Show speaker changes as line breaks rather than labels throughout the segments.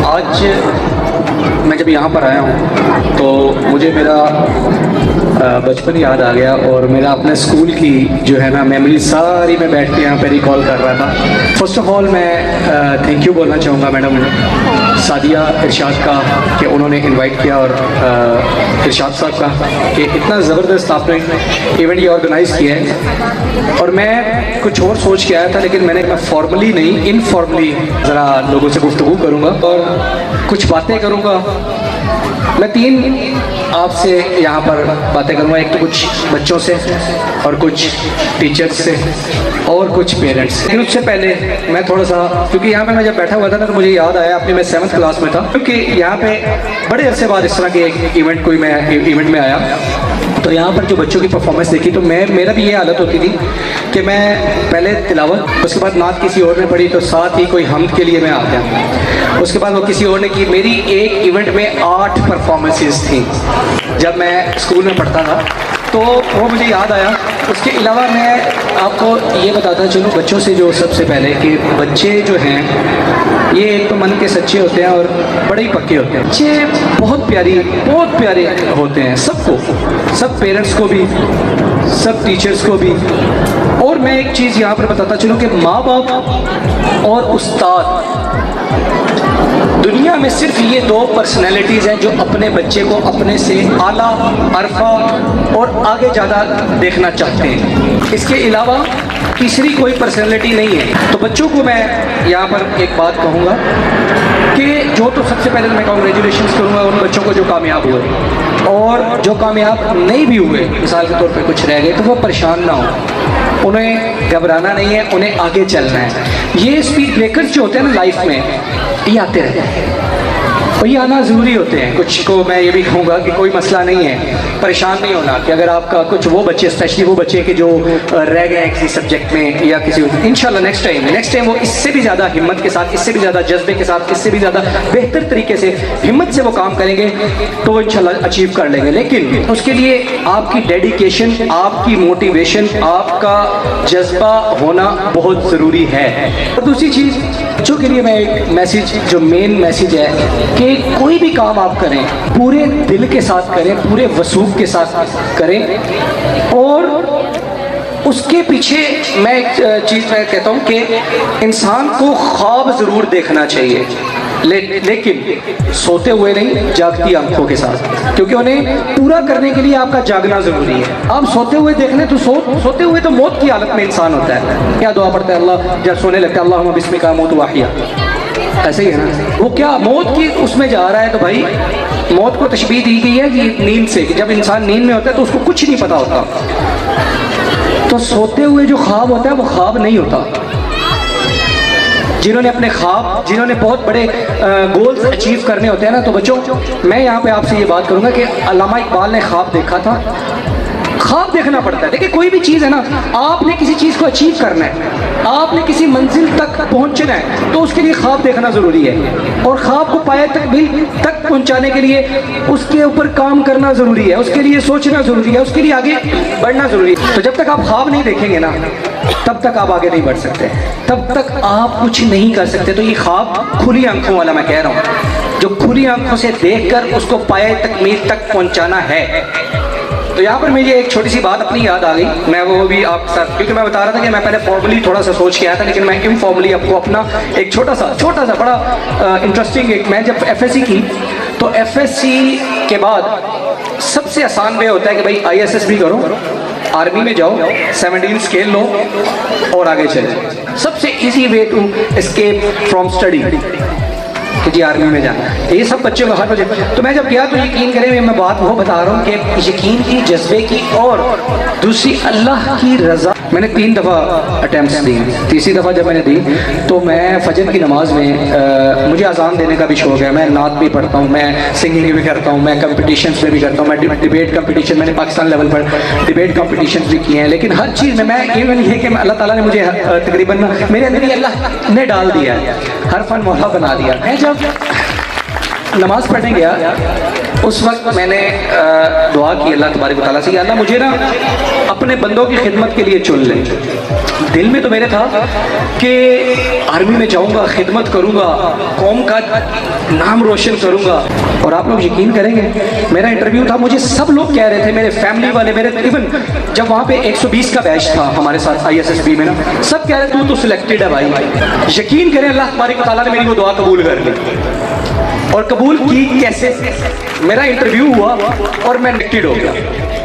آج میں جب یہاں پر آیا ہوں تو مجھے میرا بچپن یاد آ گیا اور میرا اپنے اسکول کی جو ہے نا میموری ساری میں بیٹھ کے یہاں پہ ریکال کر رہا تھا. فرسٹ آف آل میں تھینک یو بولنا چاہوں گا میڈم سعدیہ ارشاد کا کہ انہوں نے انوائٹ کیا، اور ارشاد صاحب کا کہ اتنا زبردست آپ نے ایونٹ یہ آرگنائز کیا ہے. اور میں کچھ اور سوچ کے آیا تھا، لیکن میں نے فارملی نہیں انفارملی ذرا لوگوں سے گفتگو کروں گا اور کچھ باتیں کروں گا. میں 3 آپ سے یہاں پر باتیں کروں گا، ایک تو کچھ بچوں سے اور کچھ ٹیچرز سے اور کچھ پیرنٹس سے. لیکن اس سے پہلے میں تھوڑا سا، کیونکہ یہاں پہ میں جب بیٹھا ہوا تھا نا تو مجھے یاد آیا اپنی میں 7th کلاس میں تھا، کیونکہ یہاں پہ بڑے عرصے بعد اس طرح کے ایک ایونٹ میں آیا تو یہاں پر جو بچوں کی پرفارمنس دیکھی تو میرا بھی یہ حالت ہوتی تھی کہ میں پہلے تلاوت، اس کے بعد نعت کسی اور نے پڑھی تو ساتھ ہی کوئی حمد کے لیے میں آ گیا، اس کے بعد وہ کسی اور نے کی. میری ایک ایونٹ میں 8 پرفارمنسز تھیں جب میں اسکول میں پڑھتا تھا، تو وہ مجھے یاد آیا. اس کے علاوہ میں آپ کو یہ بتاتا چلوں بچوں سے جو سب سے پہلے کہ بچے جو ہیں یہ ایک تو من کے سچے ہوتے ہیں اور بڑے ہی پکے ہوتے ہیں. بچے بہت پیارے ہوتے ہیں، سب کو، سب پیرنٹس کو بھی، سب ٹیچرز کو بھی. اور میں ایک چیز یہاں پر بتاتا چلوں کہ ماں باپ اور استاد، دنیا میں صرف یہ 2 پرسنالٹیز ہیں جو اپنے بچے کو اپنے سے اعلیٰ، عرفہ اور آگے زیادہ دیکھنا چاہتے ہیں. اس کے علاوہ تیسری کوئی پرسنالٹی نہیں ہے. تو بچوں کو میں یہاں پر ایک بات کہوں گا کہ جو تو سب سے پہلے میں کانگریچولیشنز کروں گا ان بچوں کو جو کامیاب ہوئے، اور جو کامیاب نہیں بھی ہوئے، مثال کے طور پہ کچھ رہ گئے، تو وہ پریشان نہ ہو، انہیں گھبرانا نہیں ہے، انہیں آگے چلنا ہے. یہ اسپیڈ بریکرز جو ہوتے ہیں نا لائف میں، یہ آتے رہتے ہیں اور یہ آنا ضروری ہوتے ہیں. کچھ کو میں یہ بھی کہوں گا کہ کوئی مسئلہ نہیں ہے، پریشان نہیں ہونا کہ اگر آپ کا کچھ وہ بچے، اسپیشلی وہ بچے کہ جو رہ گئے ہیں کسی سبجیکٹ میں یا کسی، انشاءاللہ نیکسٹ ٹائم وہ اس سے بھی زیادہ ہمت کے ساتھ، اس سے بھی زیادہ جذبے کے ساتھ، اس سے بھی زیادہ بہتر طریقے سے ہمت سے وہ کام کریں گے تو وہ انشاءاللہ اچیو کر لیں گے. لیکن اس کے لیے آپ کی ڈیڈیکیشن، آپ کی موٹیویشن، آپ کا جذبہ ہونا بہت ضروری ہے. اور دوسری چیز بچوں کے لیے میں ایک میسیج، جو مین میسیج ہے کہ کوئی بھی کام آپ کریں پورے دل کے ساتھ کریں، پورے وثوق کے ساتھ کریں. اور اس کے پیچھے میں ایک چیز میں کہتا ہوں کہ انسان کو خواب ضرور دیکھنا چاہیے، لیکن سوتے ہوئے نہیں، جاگتی آنکھوں کے ساتھ، کیونکہ انہیں پورا کرنے کے لیے آپ کا جاگنا ضروری ہے. آپ سوتے ہوئے دیکھ لیں تو سوتے ہوئے تو موت کی حالت میں انسان ہوتا ہے. کیا دعا پڑھتا ہے اللہ جب سونے لگتا ہے؟ اللہم بسمک اموت واحیا. ایسے ہی ہے نا، وہ کیا موت کی اس میں جا رہا ہے. تو بھائی موت کو تشبیہ دی گئی ہے کہ نیند سے، کہ جب انسان نیند میں ہوتا ہے تو اس کو کچھ نہیں پتا ہوتا. تو سوتے ہوئے جو خواب ہوتا ہے وہ خواب نہیں ہوتا. جنہوں نے اپنے خواب، جنہوں نے بہت بڑے گولز اچیو کرنے ہوتے ہیں نا، تو بچوں میں یہاں پہ آپ سے یہ بات کروں گا کہ علامہ اقبال نے خواب دیکھا تھا. خواب دیکھنا پڑتا ہے. دیکھیں کوئی بھی چیز ہے نا، آپ نے کسی چیز کو اچیو کرنا ہے، آپ نے کسی منزل تک پہنچنا ہے تو اس کے لیے خواب دیکھنا ضروری ہے. اور خواب کو پائے تک پہنچانے کے لیے اس کے اوپر کام کرنا ضروری ہے، اس کے لیے سوچنا ضروری ہے، اس کے لیے آگے بڑھنا ضروری ہے. تو جب تک آپ خواب نہیں دیکھیں گے نا تب تک آپ آگے نہیں بڑھ سکتے، تب تک آپ کچھ نہیں کر سکتے. تو یہ خواب کھلی آنکھوں والا میں کہہ رہا ہوں، جو کھلی آنکھوں سے دیکھ کر اس کو پائے تکمیل تک پہنچانا ہے. تو یہاں پر مجھے ایک چھوٹی سی بات اپنی یاد آ گئی، میں وہ بھی آپ کے ساتھ، کیونکہ میں بتا رہا تھا کہ میں پہلے فارملی تھوڑا سا سوچ کے آیا تھا، لیکن میں انفارملی آپ کو اپنا ایک چھوٹا سا بڑا انٹرسٹنگ ایک، میں جب FSC کی تو FSC کے بعد سب سے آسان وے ہوتا ہے کہ بھائی ISS بھی کرو، آرمی میں جاؤ، 17 اسکیل لو اور آگے چلے. سب سے easy way to escape from study کہ جی آرمی میں جانا. یہ سب بچوں کو ہر بچے. تو میں جب گیا تو یقین کریں میں بات وہ بتا رہا ہوں کہ یقین کی، جذبے کی، اور دوسری اللہ کی رضا. میں نے 3 دفعہ اٹیمپٹس دی. تیسری دفعہ جب میں نے دی تو میں فجر کی نماز میں، مجھے اذان دینے کا بھی شوق ہے، میں نعت بھی پڑھتا ہوں، میں سنگنگ بھی کرتا ہوں، میں کمپٹیشنس میں بھی کرتا ہوں، میں ڈبیٹ کمپٹیشن، میں نے پاکستان لیول پر ڈبیٹ کمپٹیشنس بھی کیے ہیں. لیکن ہر چیز میں ایون یہ کہ اللہ تعالیٰ نے مجھے تقریباً میرے اندر ہی اللہ نے ڈال دیا ہے، ہر فن مولا بنا دیا. میں جب نماز پڑھنے گیا اس وقت میں نے دعا کی اللہ تبارک و تعالیٰ سے کہ اللہ مجھے نا اپنے بندوں کی خدمت کے لیے چن لیں. دل میں تو میرے تھا کہ آرمی میں جاؤں گا, خدمت کروں گا, قوم کا نام روشن کروں گا. اور آپ لوگ یقین کریں گے, میرا انٹرویو تھا, مجھے سب لوگ کہہ رہے تھے, میرے فیملی والے, میرے ایون جب وہاں پہ 120 کا بیچ تھا ہمارے ساتھ ISSB میں نا, سب کہہ رہے تھے تو سلیکٹڈ ہے بھائی. یقین کریں اللہ تبارک و تعالیٰ نے میری وہ دعا قبول کر لی. اور قبول کی کیسے؟ میرا انٹرویو ہوا اور میں سلیکٹڈ ہو گیا.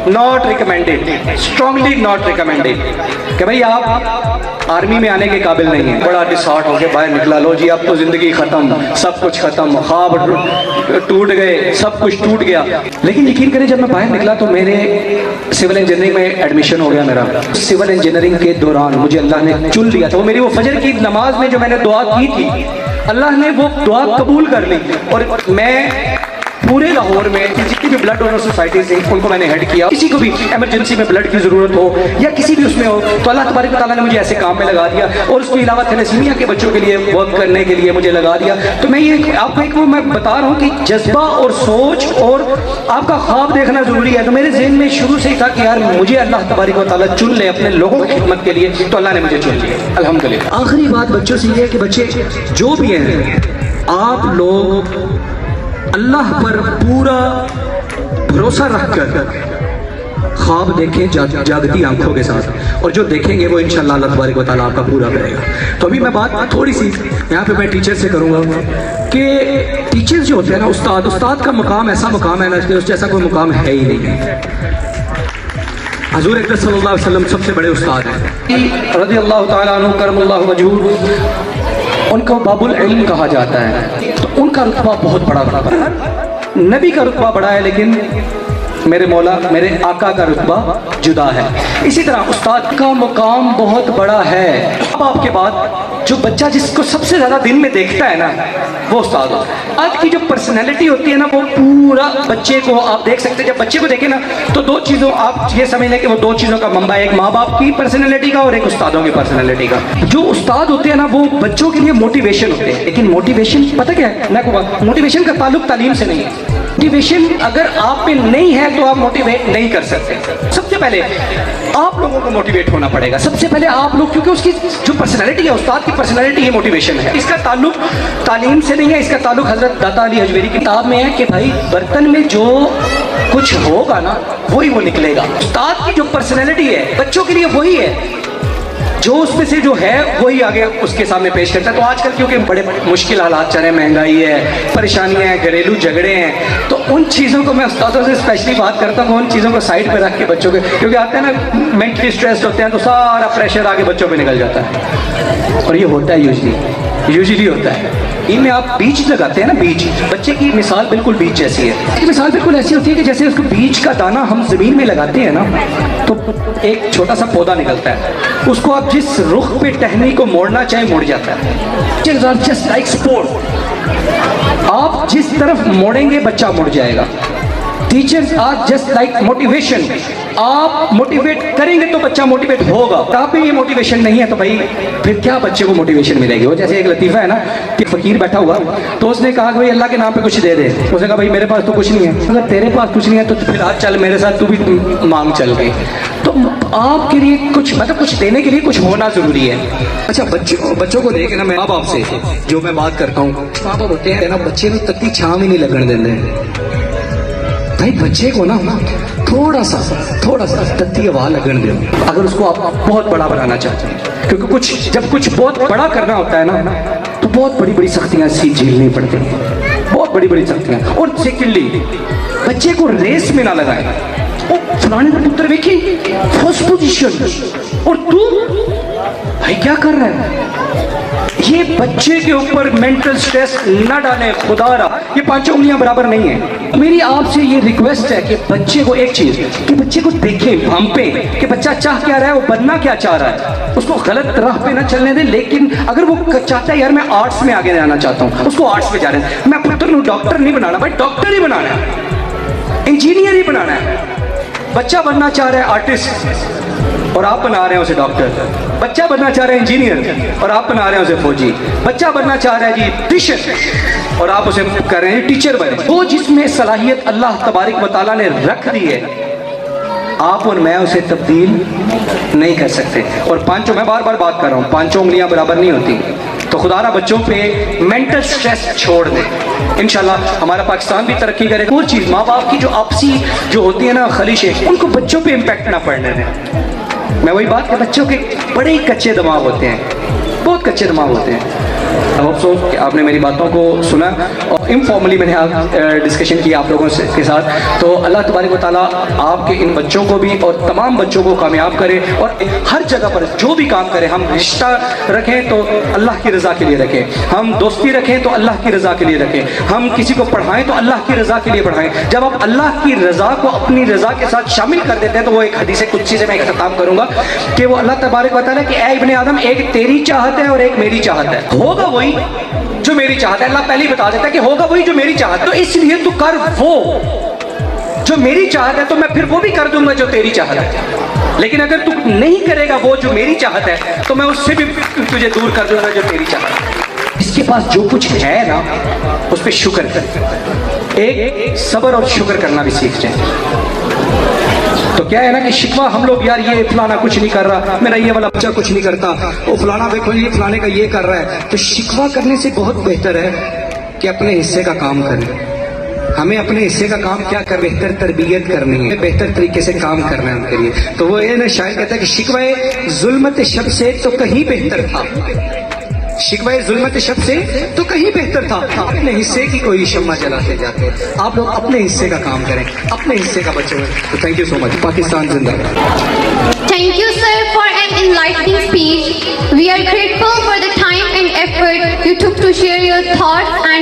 Not recommended, strongly not recommended, کہ بھائی آپ آرمی میں آنے کے قابل نہیں ہیں. بڑا ڈسہارٹ ہو کے باہر نکلا, لو جی اب تو زندگی ختم, سب کچھ ختم, خواب ٹوٹ گئے, سب کچھ ٹوٹ گیا. لیکن یقین کریں جب میں باہر نکلا تو میرے سول انجینئرنگ میں ایڈمیشن ہو گیا میرا. سول انجینئرنگ کے دوران مجھے اللہ نے چن لیا تھا. وہ میری وہ فجر کی نماز میں جو میں نے دعا کی تھی, اللہ نے وہ دعا قبول کر لی. اور میں پورے لاہور میں جتنی بھی بلڈ ڈونر سوسائٹیز ہیں ان کو میں نے ہیڈ کیا. کسی کو بھی ایمرجنسی میں بلڈ کی ضرورت ہو یا کسی بھی اس میں ہو تو اللہ تبارک و تعالیٰ نے مجھے ایسے کام میں لگا دیا. اور اس کے علاوہ تھیلیسیمیا کے بچوں کے لیے ورک کرنے کے لیے مجھے لگا دیا. تو میں یہ آپ کو ایک وہ میں بتا رہا ہوں کہ جذبہ اور سوچ اور آپ کا خواب دیکھنا ضروری ہے. تو میرے ذہن میں شروع سے ہی تھا کہ یار مجھے اللہ تبارک و تعالیٰ چن لے اپنے لوگوں کی خدمت کے لیے, تو اللہ نے مجھے چن لیا الحمدللہ. آخری بات بچوں سے یہ ہے کہ بچے جو بھی ہیں, آپ لوگ اللہ پر پورا بھروسہ رکھ کر خواب دیکھیں جاگتی آنکھوں کے ساتھ, اور جو دیکھیں گے وہ انشاءاللہ اللہ تبارک و تعالیٰ آپ کا پورا کرے گا. تو ابھی میں بات تھوڑی سی یہاں پہ میں ٹیچر سے کروں گا کہ ٹیچرز جو ہوتے ہیں نا, استاد کا مقام ایسا مقام ہے نا کہ اس جیسا کوئی مقام ہے ہی نہیں. حضور اکرم صلی اللہ علیہ وسلم سب سے بڑے استاد ہیں رضی اللہ تعالیٰ عنہ کرم اللہ وجہہ. ان کو باب العلم کہا جاتا ہے. تو ان کا رتبہ بہت بڑا رتبہ ہے. نبی کا رتبہ بڑا ہے لیکن میرے مولا میرے آقا کا رتبہ جدا ہے. اسی طرح استاد کا مقام بہت بڑا ہے. اب آپ کے بعد جو بچہ جس کو سب سے زیادہ دن میں دیکھتا ہے نا وہ استاد ہوتا ہے. آج کی جو پرسنالٹی ہوتی ہے نا وہ پورا بچے کو آپ دیکھ سکتے ہیں. جب بچے کو دیکھیں نا تو دو چیزوں آپ یہ سمجھ لیں کہ وہ دو چیزوں کا منبع ہے, ایک ماں باپ کی پرسنالٹی کا اور ایک استادوں کی پرسنالٹی کا. جو استاد ہوتے ہیں نا وہ بچوں کے لیے موٹیویشن ہوتے ہیں. لیکن موٹیویشن پتہ کیا ہے, میں کہوں موٹیویشن کا تعلق تعلیم سے نہیں ہے. موٹیویشن اگر آپ میں نہیں ہے تو آپ موٹیویٹ نہیں کر سکتے. سب سے پہلے آپ لوگوں کو موٹیویٹ ہونا پڑے گا. سب سے پہلے آپ لوگ, کیونکہ اس کی جو پرسنالٹی ہے, استاد کی پرسنالٹی ہی موٹیویشن ہے. اس کا تعلق تعلیم سے نہیں ہے, اس کا تعلق حضرت داتا علی حجویری کی کتاب میں ہے کہ بھائی برتن میں جو کچھ ہوگا نا وہی وہ نکلے گا. استاد کی جو پرسنالٹی ہے بچوں کے لیے وہی ہے, جو اس میں سے جو ہے وہی آگے اس کے سامنے پیش کرتا ہے. تو آج کل کیونکہ بڑے مشکل حالات چل رہے ہیں, مہنگائی ہے, پریشانیاں ہیں, گھریلو جھگڑے ہیں, تو ان چیزوں کو میں استادوں سے اسپیشلی بات کرتا ہوں. ان چیزوں کو سائڈ پہ رکھ کے بچوں کے, کیونکہ آتے ہیں نا مینٹلی اسٹریسڈ ہوتے ہیں تو سارا پریشر آگے بچوں پہ نکل جاتا ہے. اور یہ ہوتا ہے یوزلی ہوتا ہے. ان میں آپ بیج لگاتے ہیں نا, بیج, بچے کی مثال بالکل بیج جیسی ہے. اس کی مثال بالکل ایسی ہوتی ہے کہ جیسے اس کو بیج کا دانہ ہم زمین میں لگاتے ہیں نا تو ایک چھوٹا سا پودا نکلتا ہے. اس کو آپ جس رخ پہ ٹہنی کو موڑنا چاہیں موڑ جاتا ہے. جسٹ لائک اسپورٹ, آپ جس طرف موڑیں گے بچہ مڑ جائے گا. Teachers are just like motivation, آپ موٹیویٹ کریں گے تو بچہ موٹیویٹ ہوگا. آپ میں یہ موٹیویشن نہیں ہے تو بھائی پھر کیا بچے کو موٹیویشن ملے گی. وہ جیسے ایک لطیفہ ہے نا کہ فقیر بیٹھا ہوا تو اس نے کہا کہ بھائی اللہ کے نام پہ کچھ دے دے. اس نے کہا بھائی میرے پاس تو کچھ نہیں ہے. اگر تیرے پاس کچھ نہیں ہے تو پھر آج چل میرے ساتھ, تو بھی مانگ چل گئی. تو آپ کے لیے کچھ مطلب کچھ دینے کے لیے کچھ ہونا ضروری ہے. اچھا بچوں کو دیکھ نا, میں ماں باپ سے جو میں بات کرتا ہوں, ماں باپ ہوتے ہیں نا بچے میں تک کی چھاں بھی نہیں لگن دیتے. بھائی بچے کو نا تھوڑا سا تتی ہوا لگن دیں اگر اس کو آپ بہت بڑا بنانا چاہتے ہیں. کیونکہ جب کچھ بہت بڑا کرنا ہوتا ہے نا تو بہت بڑی سختیاں جھیلنی پڑتی ہیں, بہت بڑی سختیاں. اور سیکنڈلی بچے کو ریس میں نہ لگائیں. فلانے کا پتر دیکھی فرسٹ پوزیشن اور تو بھائی کیا کر رہا ہے. یہ بچے کے اوپر مینٹل سٹریس نہ ڈالیں. خدا رہا یہ پانچوں انگلیاں برابر نہیں ہیں. میری آپ سے یہ ریکویسٹ ہے کہ بچے کو ایک چیز کہ بچے کو دیکھیں, بھانپیں کہ بچہ چاہ کیا رہا ہے, وہ بننا کیا چاہ رہا ہے. اس کو غلط راہ پہ نہ چلنے دیں. لیکن اگر وہ چاہتا ہے یار میں آرٹس میں آگے جانا چاہتا ہوں, اس کو آرٹس میں جا رہے ہیں. میں پتر ہوں ڈاکٹر نہیں بنانا, بھائی ڈاکٹر ہی بنانا ہے, انجینئر ہی بنانا ہے. بچہ بننا چاہ رہا ہے آرٹسٹ اور آپ بنا رہے ہیں اسے ڈاکٹر. بچہ بننا چاہ رہے ہیں انجینئر اور آپ بنا رہے ہیں اسے فوجی. بچہ بننا چاہ رہا ہے جی ٹیچر اور آپ اسے کر رہے ہیں ٹیچر بنے. وہ جس میں صلاحیت اللہ تبارک و تعالیٰ نے رکھ دی ہے آپ اور میں اسے تبدیل نہیں کر سکتے. اور پانچوں، میں بار بار بات کر رہا ہوں، پانچوں انگلیاں برابر نہیں ہوتی. تو خدا را بچوں پہ مینٹل سٹریس چھوڑ دیں، انشاءاللہ ہمارا پاکستان بھی ترقی کرے. وہ چیز ماں باپ کی جو آپسی جو ہوتی ہے نا خلیشیں، ان کو بچوں پہ امپیکٹ نہ پڑنے دیں. میں وہی بات کہ بچوں کے بڑے ہی کچے دماغ ہوتے ہیں، بہت کچے دماغ ہوتے ہیں. ہوپ سو کہ آپ نے میری باتوں کو سنا اور انفارملی میں نے ڈسکشن کی آپ لوگوں کے ساتھ. تو اللہ تبارک و تعالیٰ آپ کے ان بچوں کو بھی اور تمام بچوں کو کامیاب کرے، اور ہر جگہ پر جو بھی کام کریں، ہم رشتہ رکھیں تو اللہ کی رضا کے لیے رکھیں، ہم دوستی رکھیں تو اللہ کی رضا کے لیے رکھیں، ہم کسی کو پڑھائیں تو اللہ کی رضا کے لیے پڑھائیں. جب آپ اللہ کی رضا کو اپنی رضا کے ساتھ شامل کر دیتے ہیں تو وہ ایک حدیث قدسی سے میں اختتام کروں گا کہ وہ اللہ تبارک و تعالیٰ کہ اے ابن آدم، ایک تیری چاہت ہے اور ایک میری چاہت ہے. ہوگا وہی جو میری چاہت ہے. اللہ پہلے ہی بتا دیتا ہے کہ ہوگا وہی جو میری چاہت ہے، تو اس لیے تو کر وہ جو میری چاہت ہے، تو میں پھر وہ بھی کر دوں گا جو تیری چاہت ہے. لیکن اگر تو نہیں کرے گا وہ جو میری چاہت ہے، تو میں اس سے بھی تجھے دور کر دوں گا جو تیری چاہت ہے. اس کے پاس جو کچھ ہے نا، اس پہ شکر کر، ایک صبر اور شکر کرنا بھی سیکھ جائیں. تو کیا ہے نا کہ شکوہ ہم لوگ، یار یہ فلانا کچھ نہیں کر رہا، میرا یہ والا بچہ کچھ نہیں کرتا، وہ فلانا دیکھو یہ فلانے کا یہ کر رہا ہے. تو شکوہ کرنے سے بہت بہتر ہے کہ اپنے حصے کا کام کریں. ہمیں اپنے حصے کا کام کیا کر، بہتر تربیت کرنی ہے، بہتر طریقے سے کام کرنا ہے ان کے لیے. تو وہ یہ نا شاعر کہتا ہے کہ شکوہ ظلمت شب سے تو کہیں بہتر تھا، شکوہ ظلمت شب سے تو کہیں بہتر تھا، اپنے حصے کی کوئی شمع جلاتے جاتے. آپ لوگ اپنے حصے کا کام کریں، اپنے حصے کا بچے ہوئے. تو تھینک یو سو مچ. پاکستان زندہ باد.
Thank you, sir, for an enlightening speech. We are grateful for the time and effort you took to share your thoughts and